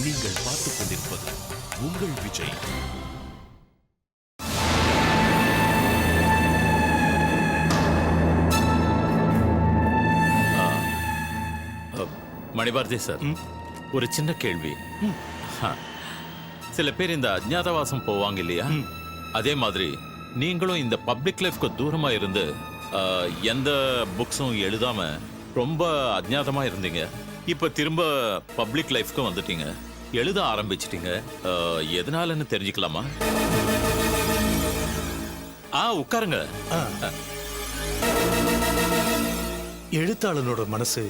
நீங்கள் பார்த்துக் கொண்டிருப்பது உங்கள் விஜய். மணிபாரதி சார், ஒரு சின்ன கேள்வி. சில பேர் இந்த அஜ்ஞாதவாசம் போவாங்க இல்லையா, அதே மாதிரி நீங்களும் இந்த பப்ளிக் லைஃப்க்கு தூரமா இருந்து எந்த புக்ஸும் எழுதாம ரொம்ப அஜ்ஞாதமா இருந்தீங்க. இப்ப திரும்ப பப்ளிக் லைஃப்க்கு வந்துட்டீங்க, எழுத ஆரம்பிச்சிட்டீங்க. எதனாலன்னு தெரிஞ்சுக்கலாமா? உட்காருங்க. எழுத்தாளனோட மனசு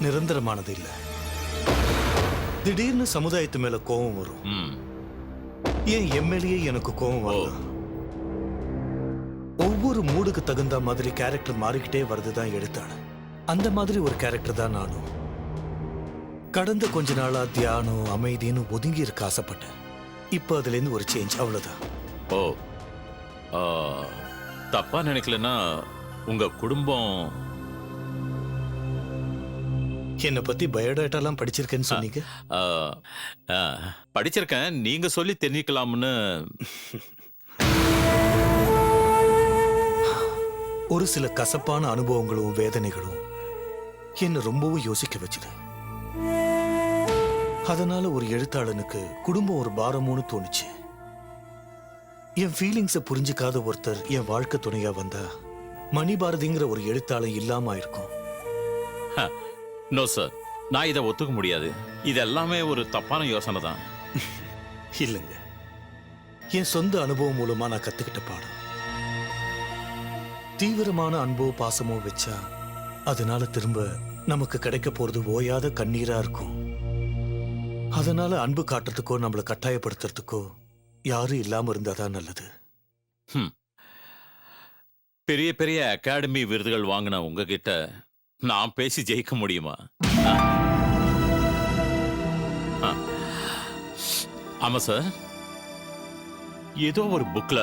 நிரந்தரமானது இல்ல. திடீர்னு சமுதாயத்து மேல கோபம் வரும். ஏன் எம்எல்ஏ எனக்கு கோபம் வரும். ஒவ்வொரு மூடுக்கு தகுந்த மாதிரி கேரக்டர் மாறிக்கிட்டே வருதுதான் எழுத்தாளர். அந்த மாதிரி ஒரு கேரக்டர் தான் நானும். கடந்த கொஞ்ச நாளா தியானம் அமைதின்னு ஒதுங்கி இருக்க ஆசைப்பட்டேன். இப்ப அதுல இருந்து ஒரு சேஞ்ச், அவ்வளவுதான். தப்பா நினைக்கலன்னா உங்க குடும்பம் என்னை பத்தி பயோடேட்டாலாம் படிச்சிருக்கேன்னு சொன்னீங்க. படிச்சிருக்கேன், நீங்க சொல்லி தெரிஞ்சுக்கலாம்னு. ஒரு சில கசப்பான அனுபவங்களும் வேதனைகளும் என்ன ரொம்பவும் யோசிக்க வச்சுது. அதனால ஒரு எழுத்தாளனுக்கு குடும்பம் ஒரு பாரமோன்னு தோணுச்சு. என் ஃபீலிங்ஸை புரிஞ்சுக்காத ஒருத்தர் என் வாழ்க்கை துணையா வந்தா மணிபாரதிங்கிற ஒரு எழுத்தாளன் இல்லாம இருக்கும். நோ சார், நான் இதை ஒத்துக்க முடியாது. இது எல்லாமே ஒரு தப்பான யோசனை தான். இல்லைங்க, என் சொந்த அனுபவம் மூலமா நான் கத்துக்கிட்ட பாடம். தீவிரமான அன்போ பாசமோ வச்சா அதனால திரும்ப நமக்கு கிடைக்க போறது ஓயாத கண்ணீரா இருக்கும். அதனால அன்பு காட்டுறதுக்கோ நம்மளை கட்டாயப்படுத்துறதுக்கோ யாரும் இல்லாம இருந்தாதான் நல்லது. பெரிய பெரிய அகாடமி விருதுகள் வாங்கின உங்ககிட்ட நான் பேசி ஜெயிக்க முடியுமா? ஆமா சார், ஏதோ ஒரு புக்ல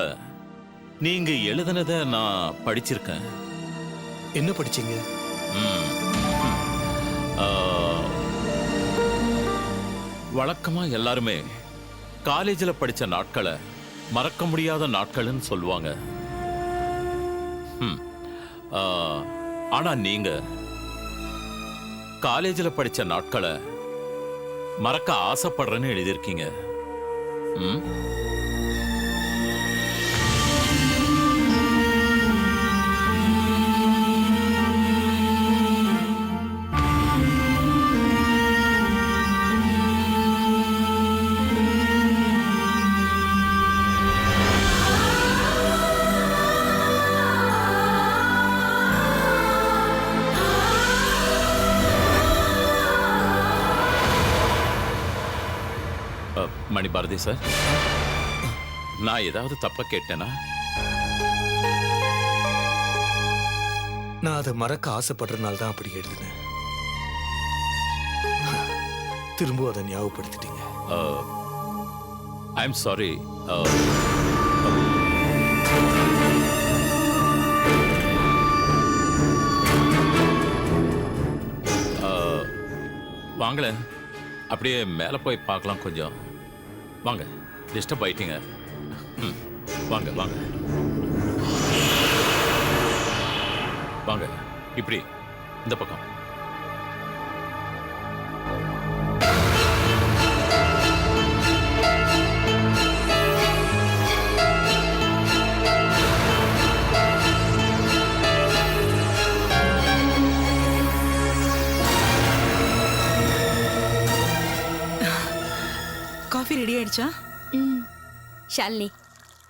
நீங்க எழுதுனத நான் படிச்சிருக்கேன். என்ன படிச்சீங்க? வழக்கமா எல்லாருமே காலேஜில் படிச்ச நாட்களை மறக்க முடியாத நாட்கள்னு சொல்லுவாங்க. ஆனா நீங்க காலேஜில் படிச்ச நாட்களை மறக்க ஆசைப்படுறேன்னு எழுதியிருக்கீங்க. மணிபாரதி சார், நான் ஏதாவது தப்பா கேட்டேனா? நான் அதை மறக்க ஆசைப்படுறதுனால தான் அப்படி எழுதினேன். திரும்ப அதை ஞாபகப்படுத்திட்டீங்க. I am sorry. வாங்களேன், அப்படியே மேலே போய் பார்க்கலாம். கொஞ்சம் வாங்க, டிஸ்டர்ப் ஆயிட்டீங்க. வாங்க வாங்க வாங்க, இப்படி இந்த பக்கம். காஃபி ரெடி ஆயிடுச்சா? ஷாலினி,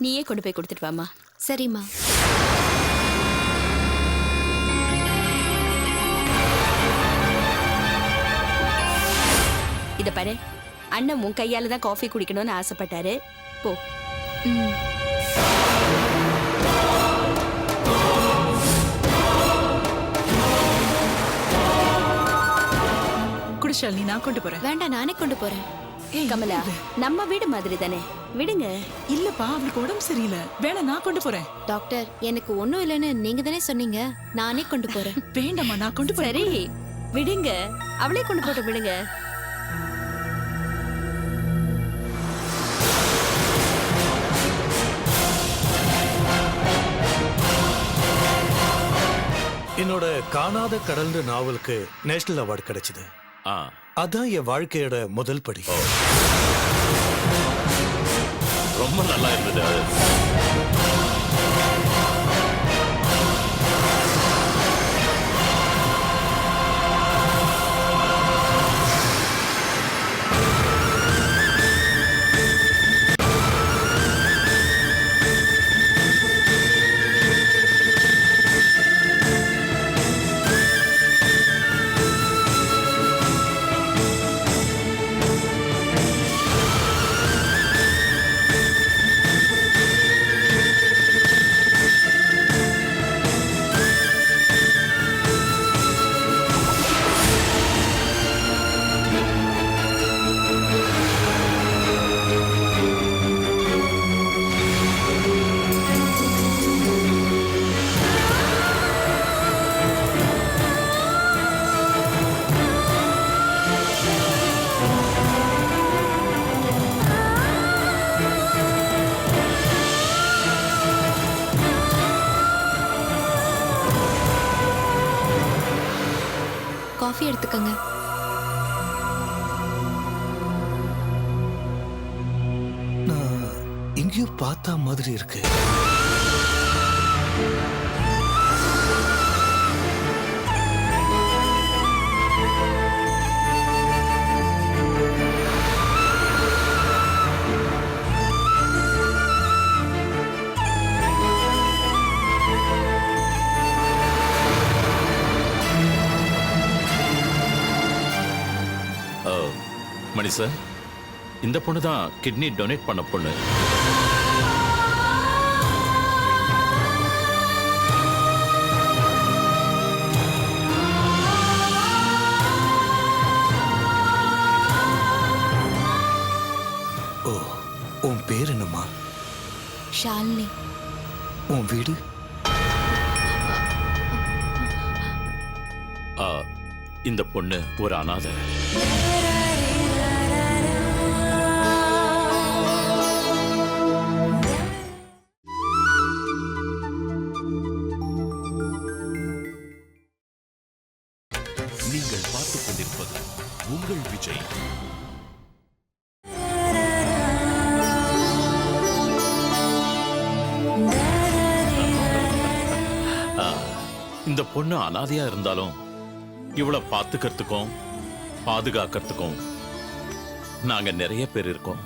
நீயே கொண்டு போய் கொடுத்துட்டு வாமா. சரிம்மா. இத பாரு, அண்ணன் உன் கையால தான் காஃபி குடிக்கணும்னு ஆசைப்பட்டாரு. போ. குடி ஷாலினி, நான் கொண்டு போறேன். வேண்டாம், நானே கொண்டு போறேன். கமலா, நம்ம வீடு மாதிரி தானே, விடுங்க. இல்லப்பா, அவளுக்கு உடம்பு சரியில்லை. வேணா, நான் கொண்டு போறேன். டாக்டர், எனக்கு ஒண்ணும் இல்லைன்னு நீங்க தானே சொன்னீங்க. நானே கொண்டு போறேன். வேண்டாமா, நான் கொண்டு போறேன். சரி, விடுங்க, அவளே கொண்டு போட்டு விடுங்க. என்னோட காணாத கடல்ன்ற நாவலுக்கு நேஷனல் அவார்டு கிடைச்சது. ஆ அதான் என் வாழ்க்கையோட முதல் படி. ரொம்ப நல்லா இருந்தது அது. காஃபி எடுத்துக்கங்க. நான் எங்கேயோ பார்த்தா மாதிரி இருக்கு. மணி சார், இந்த பொண்ணு தான் கிட்னி டொனேட் பண்ண பொண்ணு. ஓ, உன் பேர் என்னம்மா? ஷாலினி. உன் வீடு? இந்த பொண்ணு ஒரு அனாதை. நீங்கள் பார்த்துக் கொண்டிருப்பது உங்கள் விஜய். இந்த பொண்ணு அனாதையா இருந்தாலும் இவளை பார்த்துக்கிறதுக்கும் பாதுகாக்கிறதுக்கும் நாங்க நிறைய பேர் இருக்கோம்.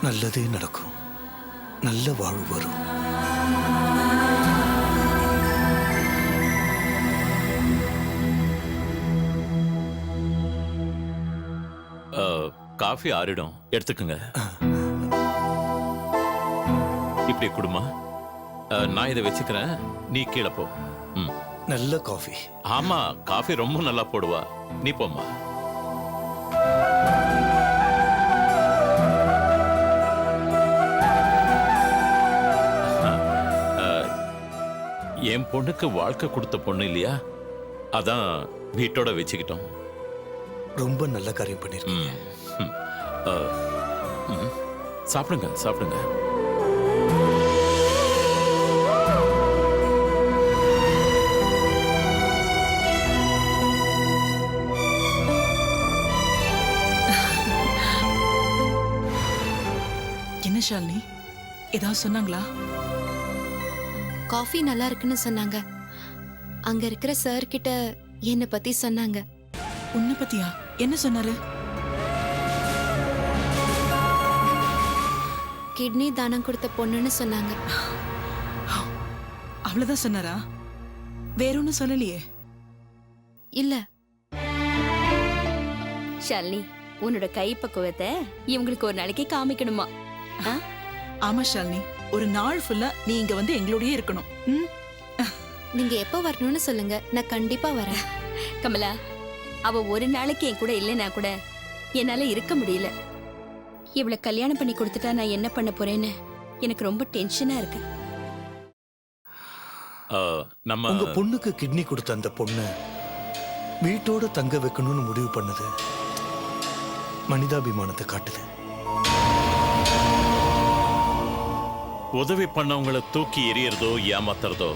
நல்லதே நடக்கும், நல்ல வாழ்வு வரும். காஃபி ஆறிடும், எடுத்துக்கங்க. இப்படி குடுமா, நான் இதை வச்சுக்கிறேன், நீ கீழே போ. நல்ல காஃபி. ஆமா, காஃபி ரொம்ப நல்லா போடுவா, நீ போம்மா. என் பொண்ணுக்கு வாழ்க்கை கொடுத்த பொண்ணு இல்லையா, அதான் வீட்டோட வச்சுக்கிட்டோம். ரொம்ப நல்ல காரியம் பண்ணிருக்கீங்க. சாப்பிடுங்க சாப்பிடுங்க. என்ன ஷாலினி, ஏதாவது சொன்னாங்களா? காஃபி நல்லா இருக்குன்னு சொன்னாங்க. அங்க இருக்கிற சார் கிட்ட என்ன பத்தி சொன்னாங்க. உன்னை பத்தியா? என்ன சொன்னாரு? கிட்னி தானம் கொடுத்த பொண்ணுன்னு சொன்னாங்க. அவ்வளவுதான் சொன்னாரா? வேற ஒண்ணும் சொல்லலையே. இல்ல, ஷாலினி, உன்னோட கைப்பக்குவத்தை இவங்களுக்கு ஒரு நாளைக்கு காமிக்கணுமா? ஆ? ஆமா ஷாலினி, ஒரு நாள் ஃபுல்லா நீ இங்க வந்து எங்களோடயே இருக்கணும். ம்? நீங்க எப்போ வரணும்னு சொல்லுங்க, நான் கண்டிப்பா வரேன். கமலா, அவ ஒரு நாளைக்கு என் கூட இல்லைன்னா கூட என்னால இருக்க முடியல. இவளை கல்யாணம் பண்ணி கொடுத்துட்டா நான் என்ன பண்ண போறேன்னு எனக்கு ரொம்ப டென்ஷனா இருக்கு. நம்ம உங்க பொண்ணுக்கு கிட்னி கொடுத்த அந்த பொண்ணு வீட்டோட தங்க வைக்கணும்னு முடிவு பண்ணது மனிதாபிமானத்தை காட்டுது. உதவி பண்ணவங்களை தூக்கி எறியறதோ ஏமாத்துறதோ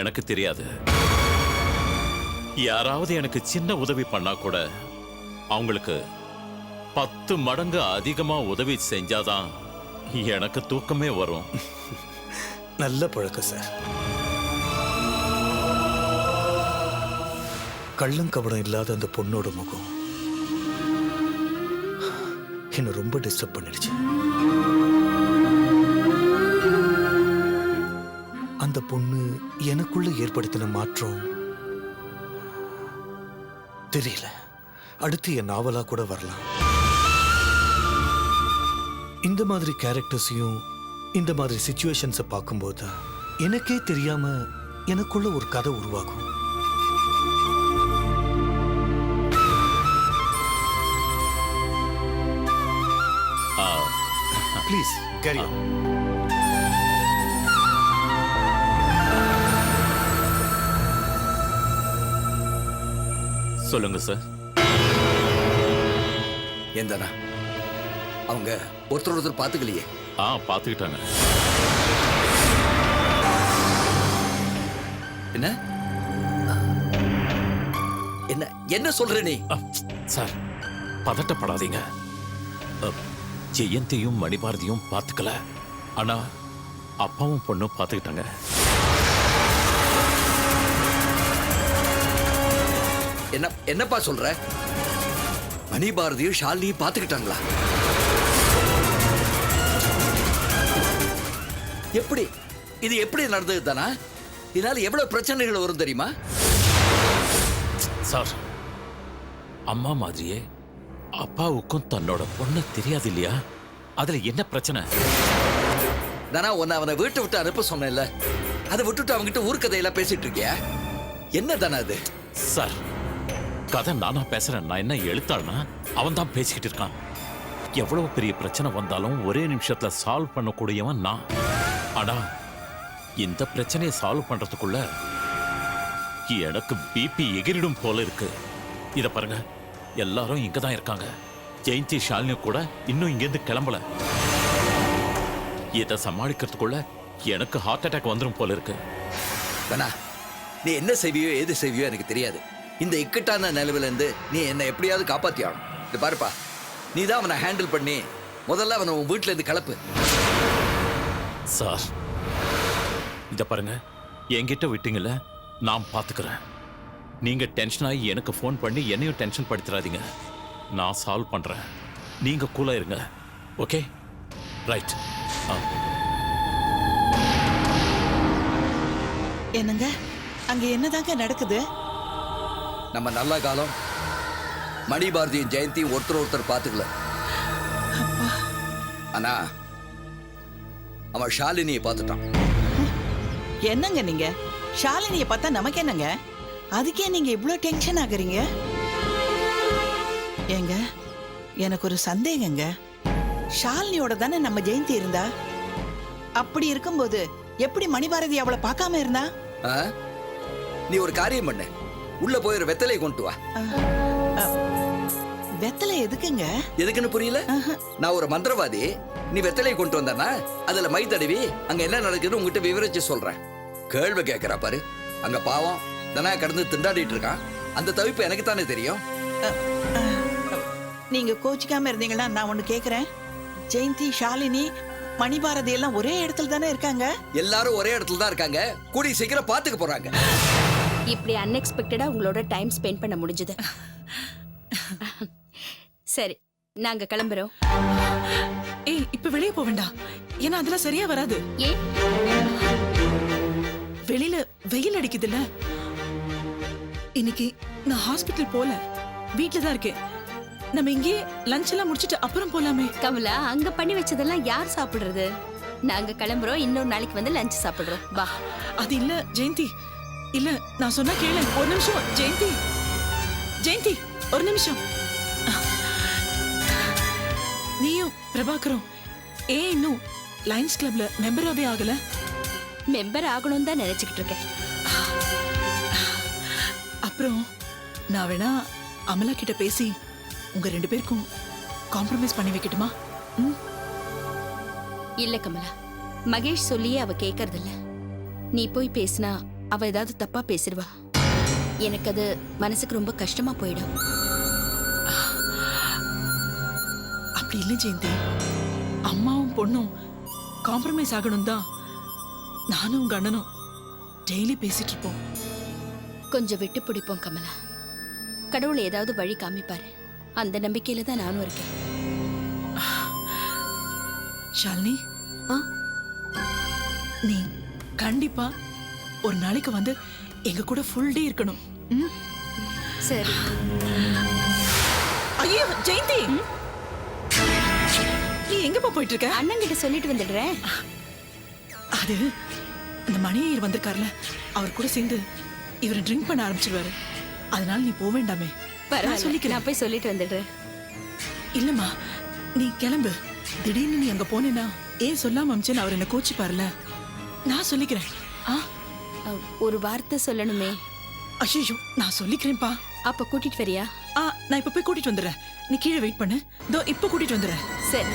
எனக்கு தெரியாது. யாராவது எனக்கு சின்ன உதவி பண்ணா கூட அவங்களுக்கு 10 மடங்கு அதிகமா உதவி செஞ்சாதான் எனக்கு தூக்கமே வரும். நல்ல பழக்கம் சார். கள்ளங்கபடம் இல்லாத அந்த பொண்ணோட முகம் என்ன ரொம்ப டிஸ்டர்ப் பண்ணிடுச்சு. அந்த பொண்ணு எனக்குள்ள ஏற்படுத்தின மாற்றம் தெரியல. அடுத்து என் நாவலா கூட வரலாம். இந்த மாதிரி கேரக்டர்ஸையும் இந்த மாதிரி சிச்சுவேஷன்ஸை பார்க்கும்போது தான் எனக்கே தெரியாம எனக்குள்ள ஒரு கதை உருவாகும். Please carry on. சொல்லுங்க சார். ஏந்தானா அவங்க ஒருத்தர் பாத்துக்கலையே? பாத்துக்கிட்டாங்க. என்ன என்ன என்ன சொல்ற நீ? சார், பதட்டப்படாதீங்க. ஜெயந்தியும் மணிபாரதியும் பாத்துக்கல, ஆனா அப்பாவும் பொண்ணும் பாத்துக்கிட்டாங்க. என்ன என்னப்பா சொல்ற? மணிபாரதியும் ஷாலினியும் பாத்துக்கிட்டாங்களா? எப்படி இது எப்படி நடந்தது தானா? இதனால எவ்வளவு பிரச்சனைகள் வரும் தெரியுமா? சார், அம்மா மாதிரியே அப்பாவுக்கும் தன்னோட பொண்ணு தெரியாது இல்லையா? அதுல என்ன பிரச்சனை? தானா உன்னை அவனை வீட்டை விட்டு அனுப்ப சொன்னேன்ல, அதை விட்டுட்டு அவங்கிட்ட ஊர்க்கதையெல்லாம் பேசிட்டு இருக்கியா? என்ன தானே அது? சார், கதை நானா பேசுறேன். நான் என்ன எழுத்தாள்னா? அவன் தான் பேசிக்கிட்டு இருக்கான். எவ்வளவு பெரிய பிரச்சனை வந்தாலும் ஒரே நிமிஷத்துல சால்வ் பண்ணக்கூடியவன் நான். ஆனா இந்த பிரச்சனையை சால்வ் பண்றதுக்குள்ள எனக்கு பிபி எகிரிடும் போல இருக்கு. இத பாருங்க, எல்லாரும் இங்க தான் இருக்காங்க. ஜெயந்தி, ஷாலினி கூட இன்னும் இங்கிருந்து கிளம்பல. இதை சமாளிக்கிறதுக்குள்ள எனக்கு ஹார்ட் அட்டாக் வந்துடும் போல இருக்கு. தானா, நீ என்ன செய்வியோ ஏது செய்வியோ எனக்கு தெரியாது. இந்த இக்கட்டான நிலவில இருந்து நீ என்னை எப்படியாவது காப்பாத்தி ஆகணும். இது பாருப்பா, நீ தான் அவனை ஹேண்டில் பண்ணி முதல்ல அவனை உன் வீட்டுல இருந்து கிளப்பு. சார், இத பாருங்க, என்கிட்ட விட்டீங்கல்ல, நான் பாத்துக்கிறேன். நீங்க டென்ஷன் ஆகி எனக்கு ஃபோன் பண்ணி என்னையும் டென்ஷன் படுத்துறாதீங்க. நான் சால்வ் பண்றேன். நீங்க கூலா இருங்க. ஓகே? ரைட். என்னங்க, அங்க என்னதாங்க நடக்குது? நம்ம நல்ல காலம் மணிபாரதியும் ஜெயந்தியும் ஒருத்தர் பாத்துக்கல. ஆனா அவன் ஷாலினியை பார்த்துட்டான். என்னங்க நீங்க? ஷாலினிய பார்த்தா நமக்கு என்னங்க? அதுக்கே நீங்க இவ்ளோ டென்ஷன் ஆகுறீங்க? ஏங்க, எனக்கு ஒரு சந்தேகங்க. ஷாலினியோட தானே நம்ம ஜெயந்தி இருந்தா? அப்படி இருக்கும்போது எப்படி மணிபாரதி அவளை பார்க்காம இருந்தா? ஆ? நீ ஒரு காரியம் பண்ணு, உள்ள போய் ஒரு வெத்தலையை கொண்டு வா. வெத்தலை எதுக்குங்க? எதுக்குன்னு புரியல? நான் ஒரு மந்திரவாதி. நீ வெத்தலையை கொண்டு வந்தானா அதுல மை தடவி அங்க என்ன நடக்குதுன்னு உங்ககிட்ட விவரிச்சு சொல்றேன். கேள்வி கேட்கிறா பாரு. அங்க பாவம் தனா கடந்து திண்டாடிட்டு இருக்கான். அந்த தவிப்பு எனக்கு தானே தெரியும். நீங்க கோச்சிக்காம இருந்தீங்கன்னா நான் ஒண்ணு கேக்குறேன். ஜெயந்தி, ஷாலினி, மணிபாரதி எல்லாம் ஒரே இடத்துல தானே இருக்காங்க? எல்லாரும் ஒரே இடத்துல தான் இருக்காங்க. கூடி சீக்கிரம் பாத்துக்க போறாங்க. இப்படி அன்எக்ஸ்பெக்டடா உங்களோட டைம் ஸ்பெண்ட் பண்ண முடிஞ்சது. சரி, நாங்க கிளம்புறோம். ஏய் இப்ப வெளியே போக வேண்டாம், ஏன்னா அதெல்லாம் சரியா வராது. ஏன்? வெளியில வெயில் அடிக்குதுல்ல. இன்னைக்கு நான் ஹாஸ்பிட்டல் போல, வீட்ல தான் இருக்கேன். நம்ம இங்கே லஞ்ச் எல்லாம் முடிச்சிட்டு அப்புறம் போலாமே. கமலா, அங்க பண்ணி வச்சதெல்லாம் யார் சாப்பிடுறது? நாங்க கிளம்புறோம், இன்னொரு நாளைக்கு வந்து லஞ்ச் சாப்பிடுறோம். வா. அது இல்ல ஜெயந்தி, இல்ல நான் சொன்னா கேளு. ஒரு நிமிஷம் ஜெயந்தி, ஜெயந்தி ஒரு நிமிஷம். நீயும் பிரபாகரும் ஏன் இன்னும் லயன்ஸ் கிளப்ல மெம்பராகவே ஆகல? மெம்பர் ஆகணும்னு தான் நினைச்சுக்கிட்டு இருக்கேன். அப்புறம் நான் வேணா அமலா கிட்ட பேசி உங்க 2 பேருக்கும் காம்ப்ரமைஸ் பண்ணி வைக்கட்டுமா? இல்ல கமலா, மகேஷ் சொல்லியே அவ கேட்கறது இல்ல. நீ போய் பேசினா அவ ஏதாவது தப்பா பேசிடுவா. எனக்கு அது மனசுக்கு ரொம்ப கஷ்டமா போயிடும். அப்படி இல்லை ஜெயந்தி, அம்மாவும் பொண்ணும் காம்ப்ரமைஸ் ஆகணும் தான் நானும் உங்க அண்ணனும் டெய்லி பேசிட்டு இருப்போம். கொஞ்சம் விட்டு பிடிப்போம் கமலா. கடவுள் ஏதாவது வழி காமிப்பாரு. அந்த நம்பிக்கையில தான் நானும் இருக்கேன். ஷாலினி, நீ கண்டிப்பா ஒரு நாளைக்கு வந்து எங்க கூட ஃபுல் டே இருக்கணும். சரி. ஐயோ ஜெயந்தி, நீ எங்க போயிட்டு இருக்க? அண்ணன் கிட்ட சொல்லிட்டு வந்துடுறேன். அது இந்த மணியர் வந்திருக்காருல, அவர் கூட சேர்ந்து இவரை ட்ரிங்க் பண்ண ஆரம்பிச்சிருவாரு. அதனால நீ போக வேண்டாமே. பரவாயில்ல, சொல்லிக்கிறேன். நான் போய் சொல்லிட்டு வந்துடுறேன். இல்லம்மா, நீ கிளம்பு. திடீர்னு நீ அங்க போனேன்னா ஏன் சொல்லாம அமிச்சேன்னு அவர் என்ன கோச்சிப்பாருல. நான் சொல்லிக்கிறேன். ஒரு வார்த்தை சொல்லணுமே. ஐயோ, நான் சொல்லிக்கிறேன்ப்பா. அப்ப கூட்டிட்டு வரியா? நான் இப்ப போய் கூட்டிட்டு வந்துடுறேன். நீ கீழே வெயிட் பண்ணு. இதோ இப்ப கூட்டிட்டு வந்துடுறேன். சரி.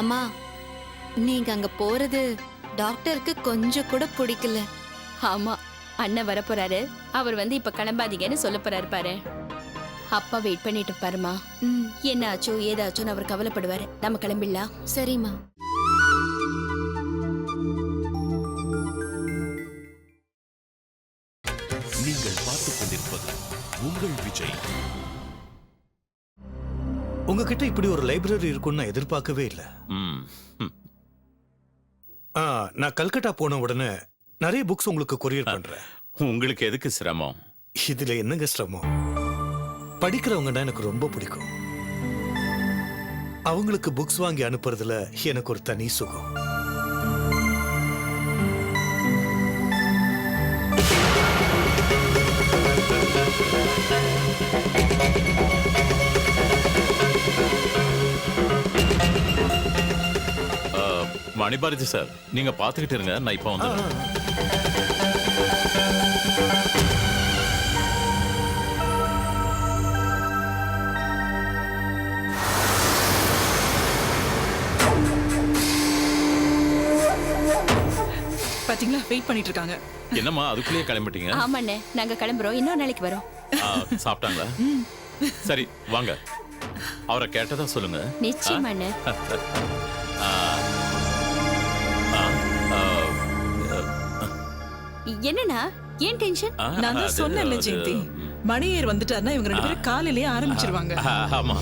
அம்மா, நீங்க அங்க போறது டாக்டருக்கு கொஞ்சம் கூட பிடிக்கல. ஆமா, அண்ணன் வரப்போறாரு. அவர் வந்து இப்ப கிளம்பாதீங்கன்னு சொல்ல போறாரு பாரு. அப்பா வெயிட் பண்ணிட்டு பாருமா. என்ன ஆச்சோ ஏதாச்சோன்னு அவர் கவலைப்படுவாரு. நம்ம கிளம்பிடலாம். சரிம்மா. நீங்கள் பார்த்துக் கொண்டிருப்பது உங்கள் விஜய். உங்ககிட்ட இப்படி ஒரு லைப்ரரி இருக்கும்னு நான் எதிர்பார்க்கவே இல்லை. நான் கல்கட்டா போன உடனே நிறைய புக்ஸ் உங்களுக்கு கொரியர் பண்றேன். உங்களுக்கு எதுக்கு சிரமம்? இதுல என்னங்க சிரமம்? படிக்கிறவங்கன்னா எனக்கு ரொம்ப பிடிக்கும். அவங்களுக்கு புக்ஸ் வாங்கி அனுப்புறதுல எனக்கு ஒரு தனி சுகம். மணிபாரதி சார், நீங்க பாத்துக்கிட்டு இருங்க, நான் இப்ப வந்து பாத்தீங்களா, வெயிட் பண்ணிட்டு இருக்காங்க. என்னம்மா அதுக்குள்ளேயே கிளம்பிட்டீங்க? ஆமாண்ணே, நாங்க கிளம்புறோம். இன்னொரு நாளைக்கு வரோம். சாப்பிட்டாங்களா? சரி வாங்க, அவரை கேட்டதா சொல்லுங்க. நிச்சயமா அண்ணே. என்னண்ணா, ஏன் டென்ஷன்? நான் தான் சொன்னேன்ல ஜெயந்தி, மணியர் வந்துட்டாருன்னா இவங்க 2 பேரும் காலையிலேயே ஆரம்பிச்சிருவாங்க. ஆமா.